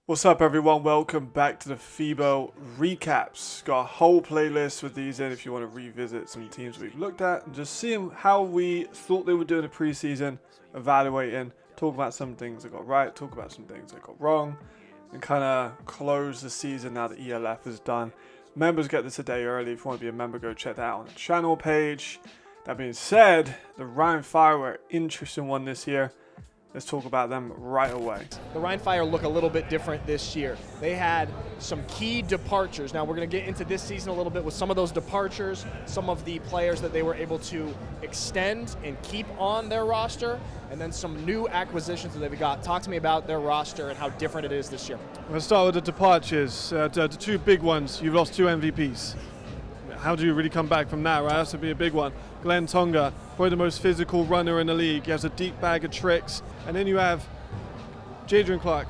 What's up, everyone? Welcome back to the FIBO recaps. Got a whole playlist with these in if you want to revisit some teams we've looked at and just see how we thought they were doing in the preseason, evaluating, talk about some things that got right, talk about some things that got wrong, and kind of close the season now that ELF is done. Members get this a day early. If you want to be a member, go check that out on the channel page. That being said, the Rhein Fire were an interesting one this year. Let's talk about them right away. The Rhein Fire look a little bit different this year. They had some key departures. Now we're going to get into this season a little bit with some of those departures, some of the players that they were able to extend and keep on their roster, and then some new acquisitions that they've got. Talk to me about their roster and how different it is this year. We'll start with the departures. The two big ones. You've lost two MVPs. How do you really come back from that, right? That has to be a big one. Glenn Tonga, probably the most physical runner in the league. He has a deep bag of tricks. And then you have Jadrian Clark,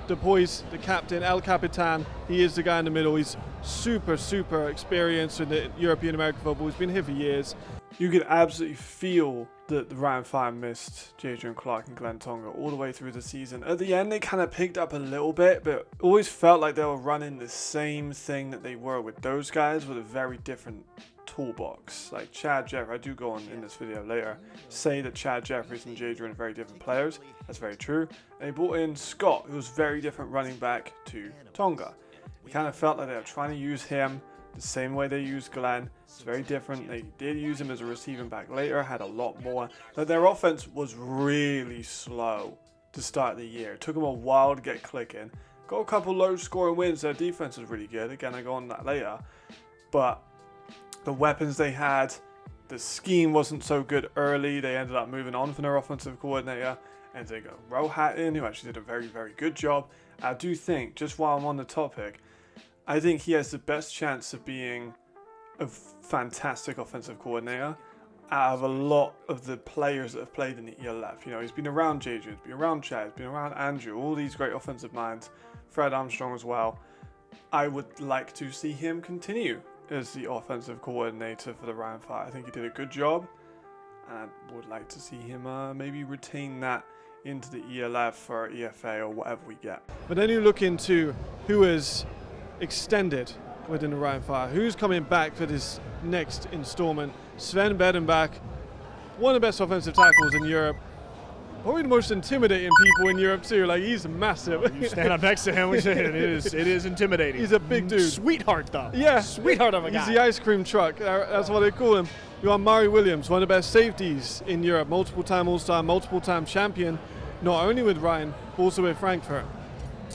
the poise, the captain, El Capitan. He is the guy in the middle. He's super experienced in the European American football. He's been here for years. You could absolutely feel that the Rhein Fire missed Jadrian Clark and Glenn Tonga all the way through the season. At the end, they kind of picked up a little bit, but always felt like they were running the same thing that they were with those guys with a very different toolbox. Like Chad Jeffrey, I do go on in this video later, say that Chad Jeffries and Jadrian are very different players. That's very true. And they brought in Scott, who was very different running back to Tonga. It kind of felt like they were trying to use him the same way they used Glenn. It's very different. They did use him as a receiving back later, had a lot more. But their offense was really slow to start the year. It took them a while to get clicking. Got a couple low scoring wins. Their defense was really good. Again, I go on that later. But the weapons they had, the scheme wasn't so good early. They ended up moving on from their offensive coordinator. And they got Rohat in, who actually did a very good job. I do think, just while I'm on the topic, I think he has the best chance of being a fantastic offensive coordinator out of a lot of the players that have played in the ELF. You know, he's been around Jadrian, he's been around Chad, he's been around Andrew, all these great offensive minds, Fred Armstrong as well. I would like to see him continue as the offensive coordinator for the Rhein Fire. I think he did a good job, and I would like to see him maybe retain that into the ELF or EFA or whatever we get. But then you look into who is extended within the Rhein Fire. Who's coming back for this next installment? Sven Bedenbach, one of the best offensive tackles in Europe. Probably the most intimidating people in Europe too. Like, he's massive. You stand up next to him, it is intimidating. He's a big dude. Sweetheart though. Yeah. Sweetheart of a guy. He's the ice cream truck. That's what they call him. You got Murray Williams, one of the best safeties in Europe. Multiple-time All-Star, multiple-time champion. Not only with Rhein, but also with Frankfurt.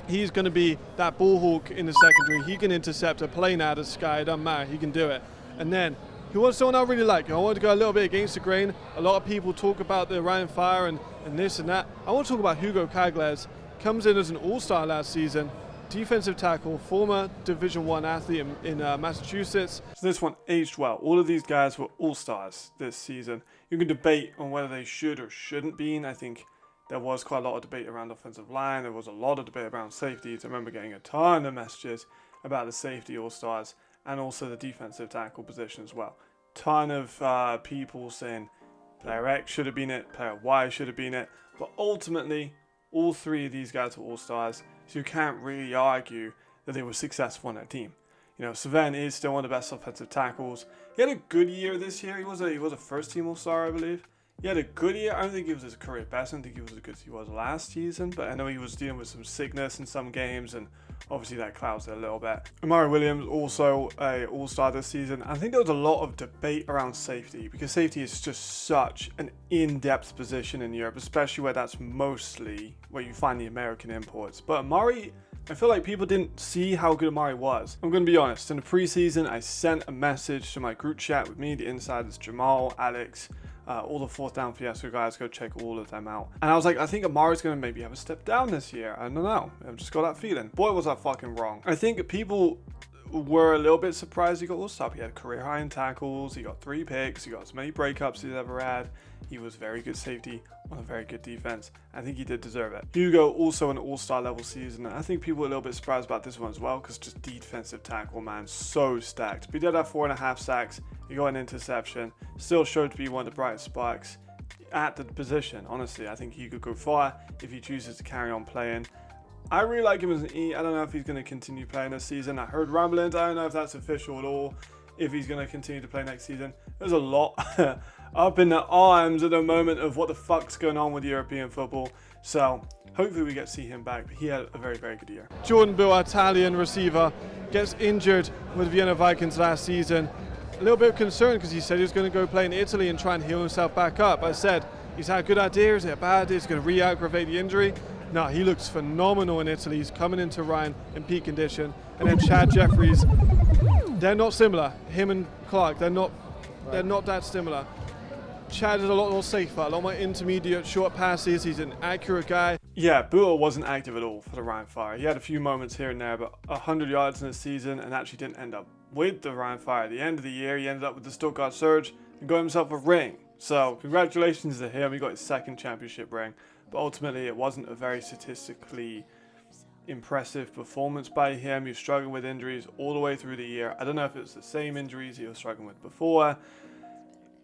He's going to be that ball hawk in the secondary. He can intercept a plane out of the sky. It doesn't matter. He can do it. And then, who was someone I really like? I want to go a little bit against the grain. A lot of people talk about the Rhein Fire and this and that. I want to talk about Hugo Cagles. Comes in as an all-star last season. Defensive tackle, former Division I athlete in Massachusetts. So this one aged well. All of these guys were all-stars this season. You can debate on whether they should or shouldn't be. And I think there was quite a lot of debate around offensive line. There was a lot of debate around safeties. I remember getting a ton of messages about the safety all-stars and also the defensive tackle position as well. Ton of people saying player X should have been it, player Y should have been it. But ultimately, all three of these guys were all-stars, so you can't really argue that they were successful on their team. You know, Sven is still one of the best offensive tackles. He had a good year this year. He was a first-team all-star, I believe. He had a good year. I don't think he was his career best. I don't think he was as good as he was last season. But I know he was dealing with some sickness in some games, and obviously that clouds it a little bit. Amari Williams, also a all-star this season. I think there was a lot of debate around safety, because safety is just such an in-depth position in Europe, especially where that's mostly where you find the American imports. But Amari, I feel like people didn't see how good Amari was. I'm going to be honest. In the preseason, I sent a message to my group chat with me, the insiders, Jamal, Alex, all the Fourth Down Fiasco guys. Go check all of them out. And I was like, I think Amari's going to maybe have a step down this year. I don't know. I've just got that feeling. Boy, was I fucking wrong. I think people were a little bit surprised he got all-star. He had career high in tackles. He got 3 picks. He got as many breakups he's ever had. He was very good safety on a very good defense. I think he did deserve it. Hugo, also an all-star level season. I think people were a little bit surprised about this one as well, because just defensive tackle, man, so stacked. But he did have 4.5 sacks. He got an interception. Still showed to be one of the brightest sparks at the position. Honestly, I think he could go far if he chooses to carry on playing. I really like him as an E. I don't know if he's going to continue playing this season. I heard rumblings. I don't know if that's official at all, if he's going to continue to play next season. There's a lot up in the arms at the moment of what the fuck's going on with European football. So hopefully we get to see him back. But he had a very, very good year. Jordan Bill, Italian receiver, gets injured with Vienna Vikings last season. A little bit of concern because he said he was going to go play in Italy and try and heal himself back up. I said, he's had good ideas, is it bad? He's going to re-aggravate the injury. No, he looks phenomenal in Italy. He's coming into Rhein in peak condition. And then Chad Jeffries, they're not similar. Him and Clark, they're not that similar. Chad is a lot more safer, a lot more intermediate, short passes. He's an accurate guy. Yeah, Buell wasn't active at all for the Rhein Fire. He had a few moments here and there, but 100 yards in the season and actually didn't end up with the Rhein Fire. At the end of the year, he ended up with the Stuttgart Surge and got himself a ring. So congratulations to him. He got his second championship ring. But ultimately, it wasn't a very statistically impressive performance by him. He was struggling with injuries all the way through the year. I don't know if it was the same injuries he was struggling with before.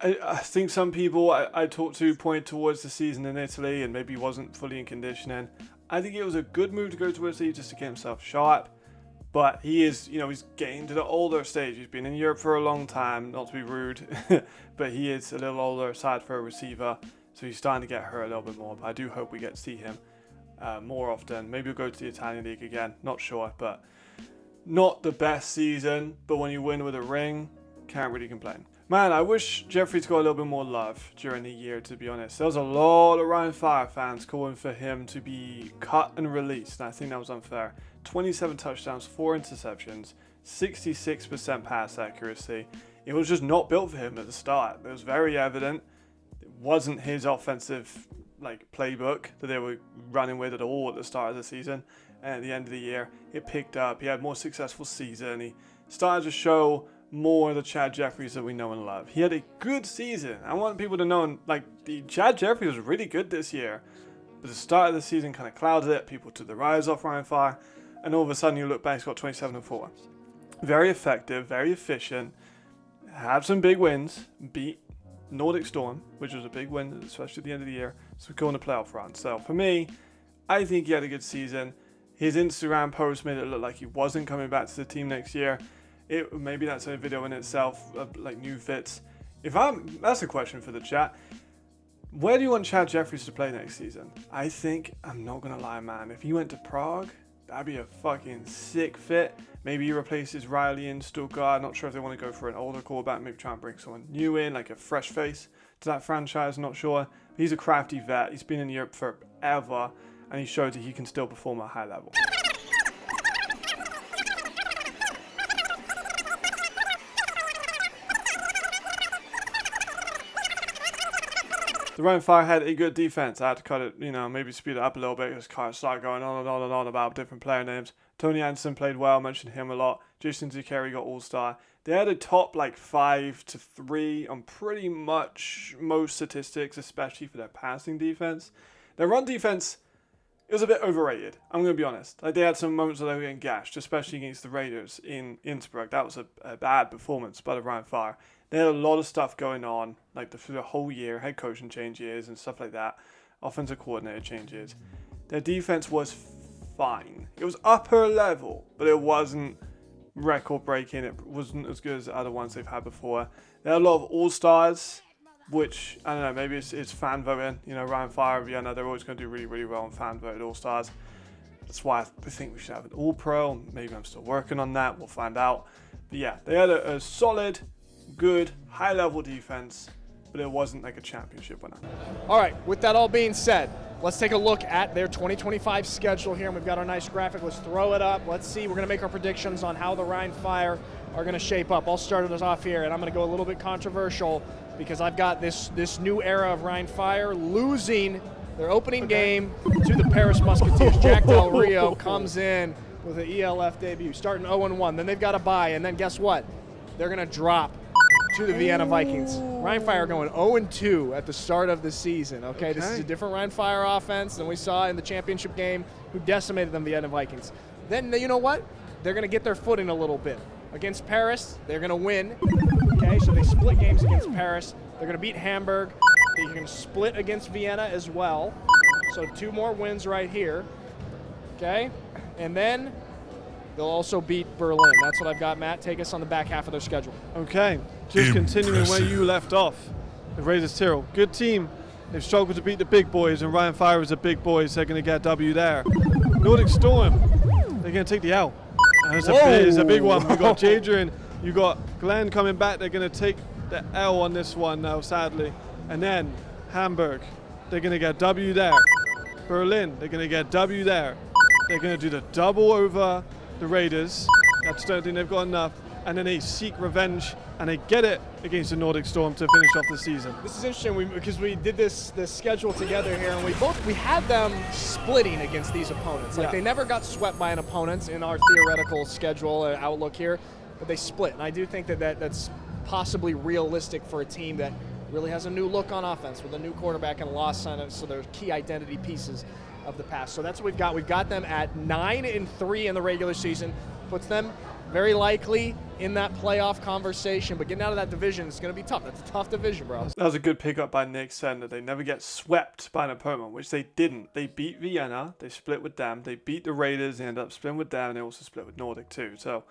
I think some people I talked to pointed towards the season in Italy and maybe he wasn't fully in conditioning. I think it was a good move to go to Italy just to get himself sharp. But he is, he's getting to the older stage. He's been in Europe for a long time, not to be rude, but he is a little older aside for a receiver. So he's starting to get hurt a little bit more, but I do hope we get to see him more often. Maybe we'll go to the Italian League again, not sure, but not the best season. But when you win with a ring, can't really complain. Man, I wish Jeffries got a little bit more love during the year, to be honest. There was a lot of Rhein Fire fans calling for him to be cut and released, and I think that was unfair. 27 touchdowns, 4 interceptions, 66% pass accuracy. It was just not built for him at the start. It was very evident. Wasn't his offensive playbook that they were running with at all at the start of the season, and at the end of the year it picked up. He had a more successful season. He started to show more of the Chad Jeffries that we know and love. He had a good season. I want people to know the Chad Jeffries was really good this year, but the start of the season kind of clouded it. People took the rise off Rhein Fire, and all of a sudden you look back, he's got 27-4. Very effective, very efficient, had some big wins, beat Nordic Storm, which was a big win, especially at the end of the year, so we go on a playoff run. So for me, I think he had a good season. His Instagram post made it look like he wasn't coming back to the team next year. Maybe that's a video in itself, new fits. That's a question for the chat. Where do you want Chad Jeffries to play next season? I think, I'm not gonna lie, man, if he went to Prague, that'd be a fucking sick fit. Maybe he replaces Riley in Stuttgart. Not sure if they want to go for an older quarterback. Maybe try and bring someone new in, like a fresh face to that franchise. Not sure. But he's a crafty vet. He's been in Europe forever, and he showed that he can still perform at a high level. The Rhein Fire had a good defense. I had to cut it, maybe speed it up a little bit because cars started going on and on and on about different player names. Tony Anderson played well, mentioned him a lot. Jason Zuccari got All-Star. They had a top 5 to 3 on pretty much most statistics, especially for their passing defense. Their run defense, it was a bit overrated. I'm going to be honest. They had some moments where they were getting gashed, especially against the Raiders in Innsbruck. That was a bad performance by the Rhein Fire. They had a lot of stuff going on, for the whole year, head coaching changes and stuff like that, offensive coordinator changes. Their defense was fine. It was upper level, but it wasn't record-breaking. It wasn't as good as the other ones they've had before. There are a lot of all-stars, which, I don't know, maybe it's fan voting. Rhein Fire, Vienna, they're always going to do really, really well on fan-voted all-stars. That's why I think we should have an all-pro. Maybe I'm still working on that. We'll find out. But yeah, they had a solid, good, high-level defense, but it wasn't like a championship winner. All right, with that all being said, let's take a look at their 2025 schedule here. And we've got our nice graphic. Let's throw it up. Let's see. We're going to make our predictions on how the Rhein Fire are going to shape up. I'll start us off here, and I'm going to go a little bit controversial because I've got this new era of Rhein Fire losing their opening game to the Paris Musketeers. Jack Del Rio comes in with an ELF debut, starting 0-1. Then they've got a bye, and then guess what? They're going to drop to the Vienna Vikings. Rhein Fire going 0-2 at the start of the season. Okay, this is a different Rhein Fire offense than we saw in the championship game, who decimated them, Vienna Vikings. Then, you know what? They're going to get their footing a little bit. Against Paris, they're going to win. Okay, so they split games against Paris. They're going to beat Hamburg. They're going to split against Vienna as well. So 2 more wins right here. Okay, and then they'll also beat Berlin. That's what I've got, Matt. Take us on the back half of their schedule. Okay, just continuing where you left off. The Raiders Tyrrell, good team. They've struggled to beat the big boys, and Rhein Fire is a big boy, so they're going to get a W there. Nordic Storm, they're going to take the L. And it's a big one. We've got Jadrian, you got Glenn coming back. They're going to take the L on this one now, sadly. And then Hamburg, they're going to get a W there. Berlin, they're going to get a W there. They're going to do the double over the Raiders. I just don't think they've got enough. And then they seek revenge, and they get it against the Nordic Storm to finish off the season. This is interesting because we did this schedule together here, and we had them splitting against these opponents. Like, they never got swept by an opponent in our theoretical schedule outlook here, but they split. And I do think that's possibly realistic for a team that really has a new look on offense with a new quarterback and a loss on it, so they're key identity pieces of the past. So that's what we've got. We've got them at 9-3 in the regular season, puts them very likely in that playoff conversation, but getting out of that division is going to be tough. That's a tough division, bro. That was a good pickup by Nick, saying that they never get swept by an opponent, which they didn't. They beat Vienna, they split with them, they beat the Raiders, they ended up splitting with them, and they also split with Nordic too. So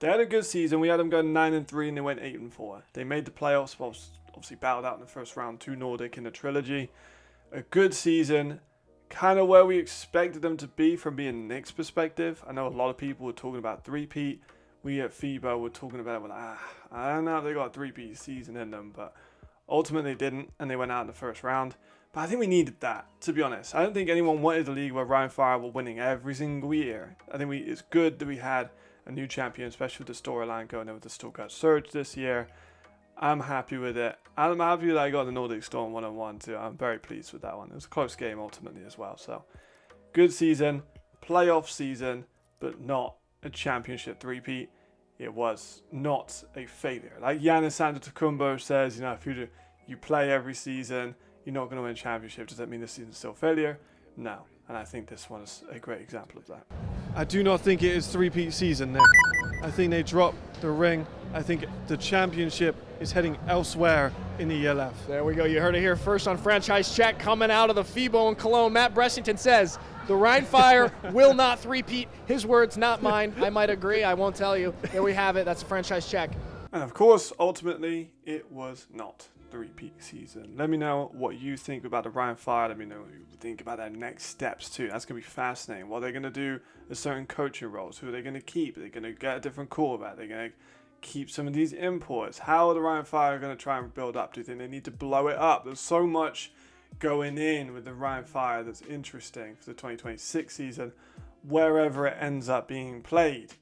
they had a good season. We had them going 9-3, and they went 8-4. They made the playoffs, obviously battled out in the first round to Nordic in the trilogy. A good season, kind of where we expected them to be from being Nick's perspective. I know a lot of people were talking about three-peat. We at FIBA were talking about it, we're like, I don't know if they got a three-peat season in them, but ultimately they didn't, and they went out in the first round. But I think we needed that, to be honest. I don't think anyone wanted a league where Rhein Fire were winning every single year. I think it's good that we had a new champion, especially with the storyline going over the Stuttgart Surge this year. I'm happy with it. I'm happy that I got the Nordic Storm 1-1 too. I'm very pleased with that one. It was a close game ultimately as well. So, good season, playoff season, but not a championship three-peat. It was not a failure. Like Giannis Antetokounmpo says, if you play every season, you're not going to win a championship. Does that mean the season's still a failure? No. And I think this one is a great example of that. I do not think it is three-peat season, Nick. I think they dropped the ring. I think the championship is heading elsewhere in the ELF. There we go. You heard it here first on Franchise Check. Coming out of the FIBO in Cologne, Matt Bressington says, the Rhein Fire will not three-peat. His words, not mine. I might agree. I won't tell you. There we have it. That's a Franchise Check. And of course, ultimately, it was not the repeat season. Let me know what you think about the Rhein Fire. Let me know what you think about their next steps too. That's going to be fascinating. What are they going to do with certain coaching roles? Who are they going to keep? Are they going to get a different quarterback? Are they going to keep some of these imports? How are the Rhein Fire going to try and build up? Do you think they need to blow it up? There's so much going in with the Rhein Fire that's interesting for the 2026 season, wherever it ends up being played.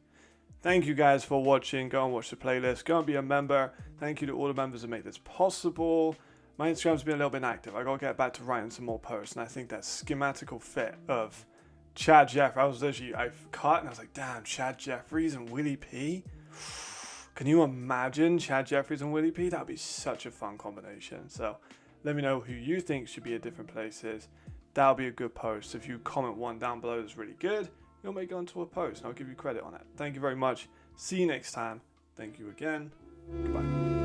Thank you guys for watching. Go and watch the playlist. Go and be a member. Thank you to all the members that make this possible. My Instagram's been a little bit inactive. I got to get back to writing some more posts, and I think that schematical fit of Chad Jeffries, I cut and I was like, damn, Chad Jeffries and Willie P. Can you imagine Chad Jeffries and Willie P? That'd be such a fun combination. So let me know who you think should be at different places. That'll be a good post. If you comment one down below that's really good, you'll make it onto a post and I'll give you credit on it. Thank you very much. See you next time. Thank you again. Goodbye.